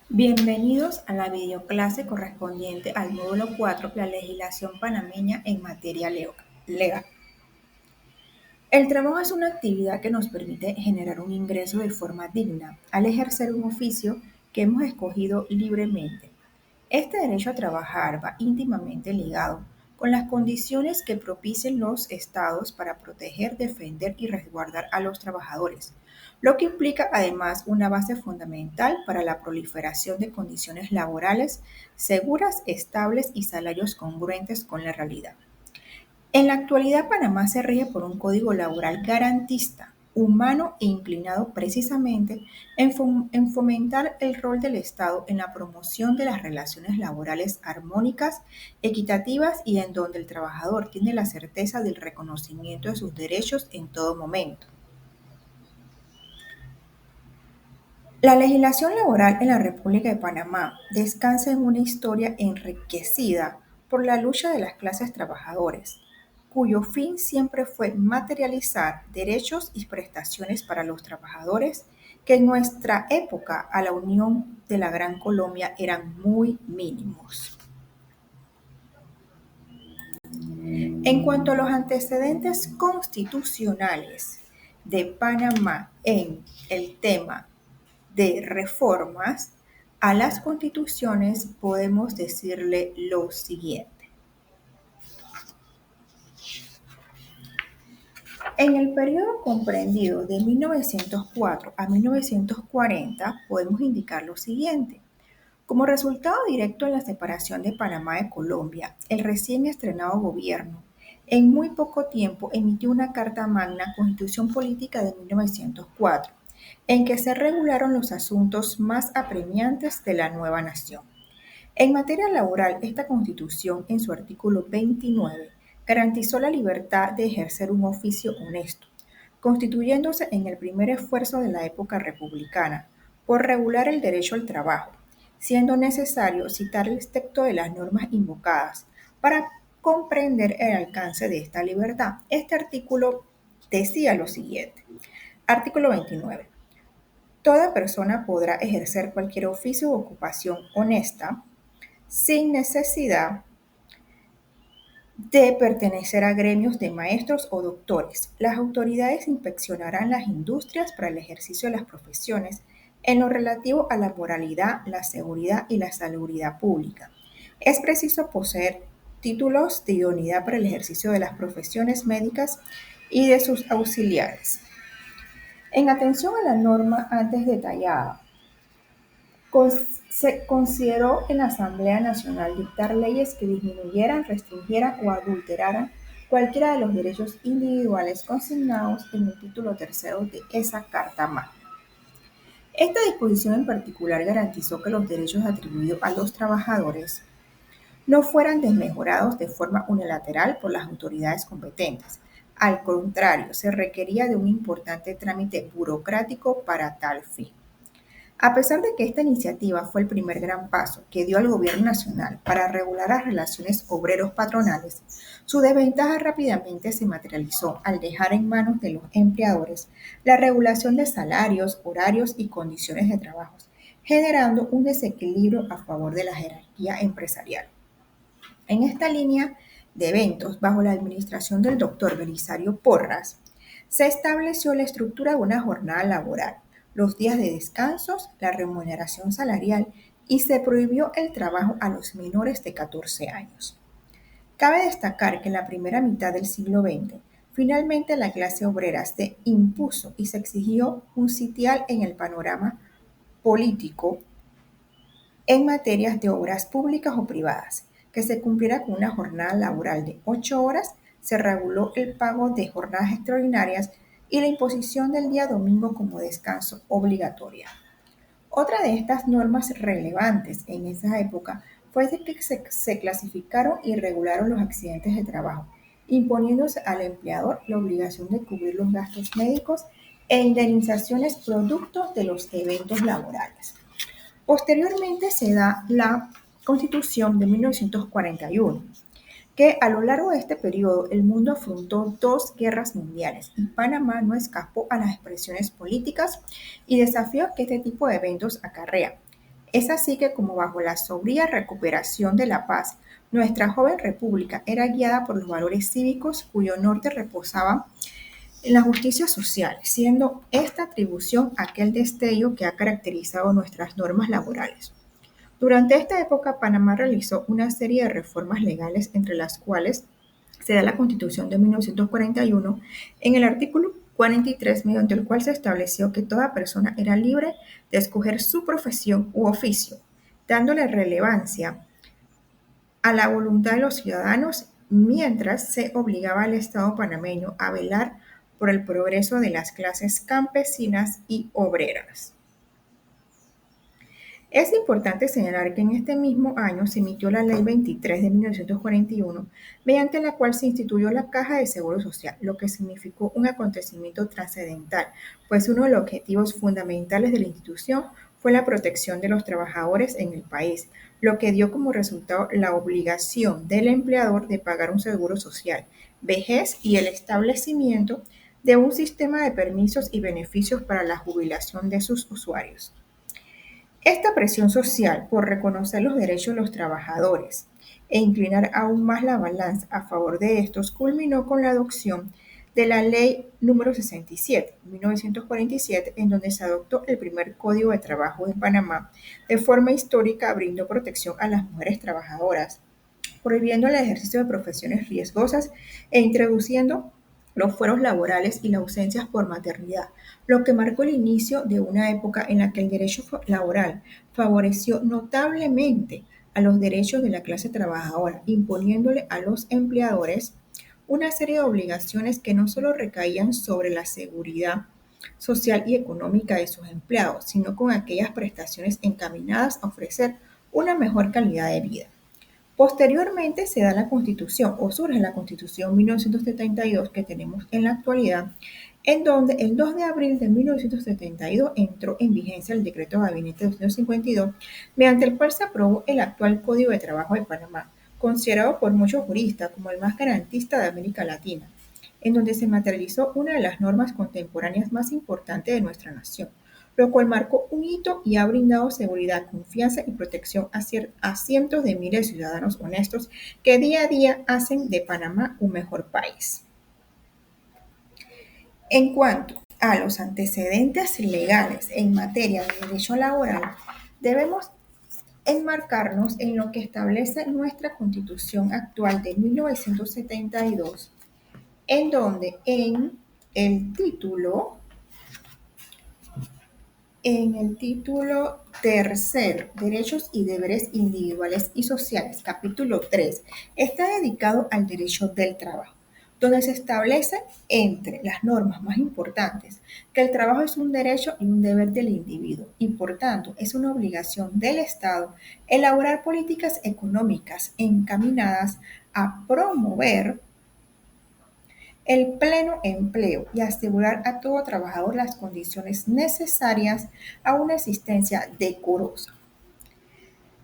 Bienvenidos a la videoclase correspondiente al módulo 4, la legislación panameña en materia legal. El trabajo es una actividad que nos permite generar un ingreso de forma digna al ejercer un oficio que hemos escogido libremente. Este derecho a trabajar va íntimamente ligado con las condiciones que propicien los estados para proteger, defender y resguardar a los trabajadores, lo que implica además una base fundamental para la proliferación de condiciones laborales seguras, estables y salarios congruentes con la realidad. En la actualidad, Panamá se rige por un código laboral garantista, humano e inclinado precisamente en fomentar el rol del Estado en la promoción de las relaciones laborales armónicas, equitativas y en donde el trabajador tiene la certeza del reconocimiento de sus derechos en todo momento. La legislación laboral en la República de Panamá descansa en una historia enriquecida por la lucha de las clases trabajadoras, cuyo fin siempre fue materializar derechos y prestaciones para los trabajadores que en nuestra época a la Unión de la Gran Colombia eran muy mínimos. En cuanto a los antecedentes constitucionales de Panamá en el tema de reformas a las constituciones, podemos decirle lo siguiente. En el periodo comprendido de 1904 a 1940, podemos indicar lo siguiente. Como resultado directo de la separación de Panamá de Colombia, el recién estrenado gobierno en muy poco tiempo emitió una Carta Magna Constitución Política de 1904, en que se regularon los asuntos más apremiantes de la nueva nación. En materia laboral, esta Constitución, en su artículo 29, garantizó la libertad de ejercer un oficio honesto, constituyéndose en el primer esfuerzo de la época republicana por regular el derecho al trabajo, siendo necesario citar el texto de las normas invocadas para comprender el alcance de esta libertad. Este artículo decía lo siguiente. Artículo 29. Toda persona podrá ejercer cualquier oficio u ocupación honesta sin necesidad de pertenecer a gremios de maestros o doctores. Las autoridades inspeccionarán las industrias para el ejercicio de las profesiones en lo relativo a la moralidad, la seguridad y la salubridad pública. Es preciso poseer títulos de idoneidad para el ejercicio de las profesiones médicas y de sus auxiliares. En atención a la norma antes detallada, se consideró en la Asamblea Nacional dictar leyes que disminuyeran, restringieran o adulteraran cualquiera de los derechos individuales consignados en el título tercero de esa Carta Magna. Esta disposición en particular garantizó que los derechos atribuidos a los trabajadores no fueran desmejorados de forma unilateral por las autoridades competentes. Al contrario, se requería de un importante trámite burocrático para tal fin. A pesar de que esta iniciativa fue el primer gran paso que dio al gobierno nacional para regular las relaciones obreros-patronales, su desventaja rápidamente se materializó al dejar en manos de los empleadores la regulación de salarios, horarios y condiciones de trabajo, generando un desequilibrio a favor de la jerarquía empresarial. En esta línea de eventos, bajo la administración del doctor Belisario Porras, se estableció la estructura de una jornada laboral, los días de descansos, la remuneración salarial y se prohibió el trabajo a los menores de 14 años. Cabe destacar que en la primera mitad del siglo XX, finalmente la clase obrera se impuso y se exigió un sitial en el panorama político en materias de obras públicas o privadas, que se cumpliera con una jornada laboral de 8 horas, se reguló el pago de jornadas extraordinarias y la imposición del día domingo como descanso obligatoria. Otra de estas normas relevantes en esa época fue de que se clasificaron y regularon los accidentes de trabajo, imponiéndose al empleador la obligación de cubrir los gastos médicos e indemnizaciones producto de los eventos laborales. Posteriormente se da la Constitución de 1941, que a lo largo de este periodo el mundo afrontó dos guerras mundiales y Panamá no escapó a las expresiones políticas y desafíos que este tipo de eventos acarrea. Es así que como bajo la sobria recuperación de la paz, nuestra joven república era guiada por los valores cívicos cuyo norte reposaba en la justicia social, siendo esta atribución aquel destello que ha caracterizado nuestras normas laborales. Durante esta época, Panamá realizó una serie de reformas legales, entre las cuales se da la Constitución de 1941, en el artículo 43, mediante el cual se estableció que toda persona era libre de escoger su profesión u oficio, dándole relevancia a la voluntad de los ciudadanos, mientras se obligaba al Estado panameño a velar por el progreso de las clases campesinas y obreras. Es importante señalar que en este mismo año se emitió la Ley 23 de 1941, mediante la cual se instituyó la Caja de Seguro Social, lo que significó un acontecimiento trascendental, pues uno de los objetivos fundamentales de la institución fue la protección de los trabajadores en el país, lo que dio como resultado la obligación del empleador de pagar un seguro social, vejez y el establecimiento de un sistema de permisos y beneficios para la jubilación de sus usuarios. Esta presión social por reconocer los derechos de los trabajadores e inclinar aún más la balanza a favor de estos culminó con la adopción de la Ley número 67, 1947, en donde se adoptó el primer Código de Trabajo en Panamá, de forma histórica brindó protección a las mujeres trabajadoras, prohibiendo el ejercicio de profesiones riesgosas e introduciendo los fueros laborales y las ausencias por maternidad, lo que marcó el inicio de una época en la que el derecho laboral favoreció notablemente a los derechos de la clase trabajadora, imponiéndole a los empleadores una serie de obligaciones que no solo recaían sobre la seguridad social y económica de sus empleados, sino con aquellas prestaciones encaminadas a ofrecer una mejor calidad de vida. Posteriormente se da la Constitución o surge la Constitución 1972 que tenemos en la actualidad, en donde el 2 de abril de 1972 entró en vigencia el decreto de gabinete 252, mediante el cual se aprobó el actual Código de Trabajo de Panamá, considerado por muchos juristas como el más garantista de América Latina, en donde se materializó una de las normas contemporáneas más importantes de nuestra nación, lo cual marcó un hito y ha brindado seguridad, confianza y protección a cientos de miles de ciudadanos honestos que día a día hacen de Panamá un mejor país. En cuanto a los antecedentes legales en materia de derecho laboral, debemos enmarcarnos en lo que establece nuestra Constitución actual de 1972, en donde el título En el título tercero, Derechos y Deberes Individuales y Sociales, capítulo 3, está dedicado al derecho del trabajo, donde se establece entre las normas más importantes que el trabajo es un derecho y un deber del individuo y por tanto es una obligación del Estado elaborar políticas económicas encaminadas a promover el pleno empleo y asegurar a todo trabajador las condiciones necesarias a una existencia decorosa.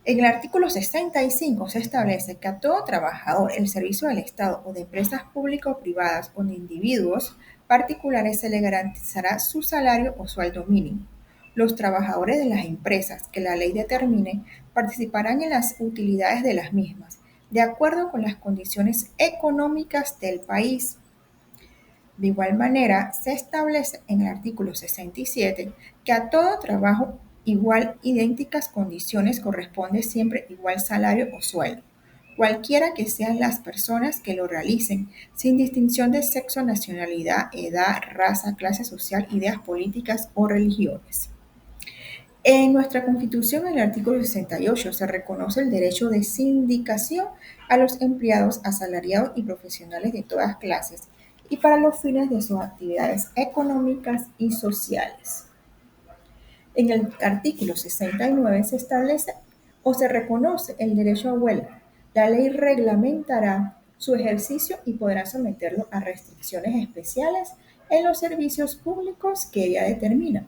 En el artículo 65 se establece que a todo trabajador, el servicio del Estado o de empresas públicas o privadas o de individuos particulares se le garantizará su salario o sueldo mínimo. Los trabajadores de las empresas que la ley determine participarán en las utilidades de las mismas, de acuerdo con las condiciones económicas del país. De igual manera, se establece en el artículo 67 que a todo trabajo igual idénticas condiciones corresponde siempre igual salario o sueldo, cualquiera que sean las personas que lo realicen, sin distinción de sexo, nacionalidad, edad, raza, clase social, ideas políticas o religiones. En nuestra Constitución, en el artículo 68, se reconoce el derecho de sindicación a los empleados asalariados y profesionales de todas clases y para los fines de sus actividades económicas y sociales. En el artículo 69 se establece o se reconoce el derecho a huelga. La ley reglamentará su ejercicio y podrá someterlo a restricciones especiales en los servicios públicos que ella determina.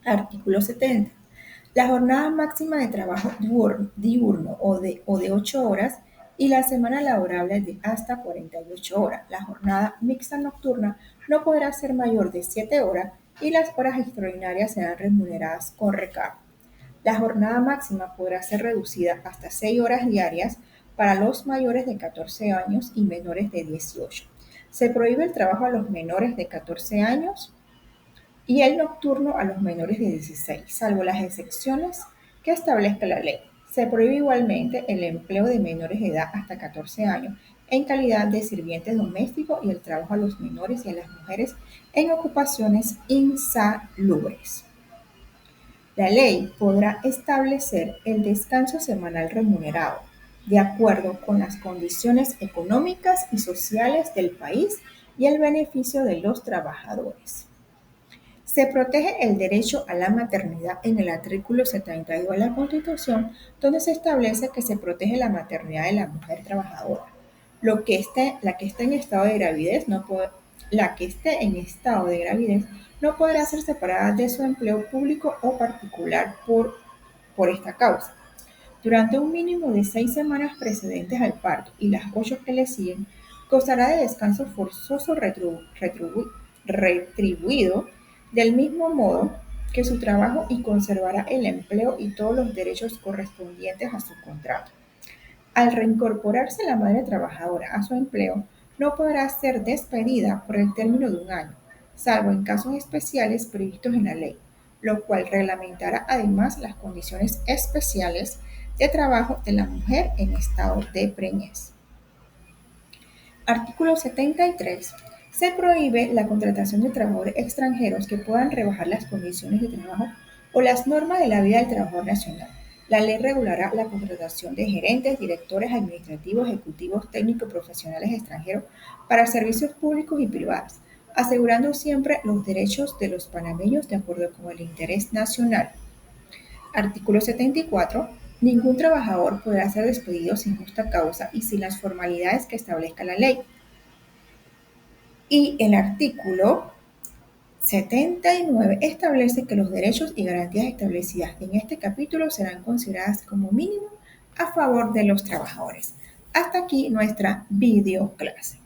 Artículo 70. La jornada máxima de trabajo diurno o de 8 horas y la semana laborable de hasta 48 horas. La jornada mixta nocturna no podrá ser mayor de 7 horas y las horas extraordinarias serán remuneradas con recargo. La jornada máxima podrá ser reducida hasta 6 horas diarias para los mayores de 14 años y menores de 18. Se prohíbe el trabajo a los menores de 14 años y el nocturno a los menores de 16, salvo las excepciones que establezca la ley. Se prohíbe igualmente el empleo de menores de edad hasta 14 años en calidad de sirvientes domésticos y el trabajo a los menores y a las mujeres en ocupaciones insalubres. La ley podrá establecer el descanso semanal remunerado de acuerdo con las condiciones económicas y sociales del país y el beneficio de los trabajadores. Se protege el derecho a la maternidad en el artículo 72 de la Constitución, donde se establece que se protege la maternidad de la mujer trabajadora. La que esté en estado de gravidez no podrá ser separada de su empleo público o particular por esta causa. Durante un mínimo de 6 semanas precedentes al parto y las 8 que le siguen, gozará de descanso forzoso retribuido del mismo modo que su trabajo y conservará el empleo y todos los derechos correspondientes a su contrato. Al reincorporarse la madre trabajadora a su empleo, no podrá ser despedida por el término de un año, salvo en casos especiales previstos en la ley, lo cual reglamentará además las condiciones especiales de trabajo de la mujer en estado de preñez. Artículo 73. Se prohíbe la contratación de trabajadores extranjeros que puedan rebajar las condiciones de trabajo o las normas de la vida del trabajador nacional. La ley regulará la contratación de gerentes, directores administrativos, ejecutivos, técnicos y profesionales extranjeros para servicios públicos y privados, asegurando siempre los derechos de los panameños de acuerdo con el interés nacional. Artículo 74. Ningún trabajador podrá ser despedido sin justa causa y sin las formalidades que establezca la ley. Y el artículo 79 establece que los derechos y garantías establecidas en este capítulo serán consideradas como mínimo a favor de los trabajadores. Hasta aquí nuestra videoclase.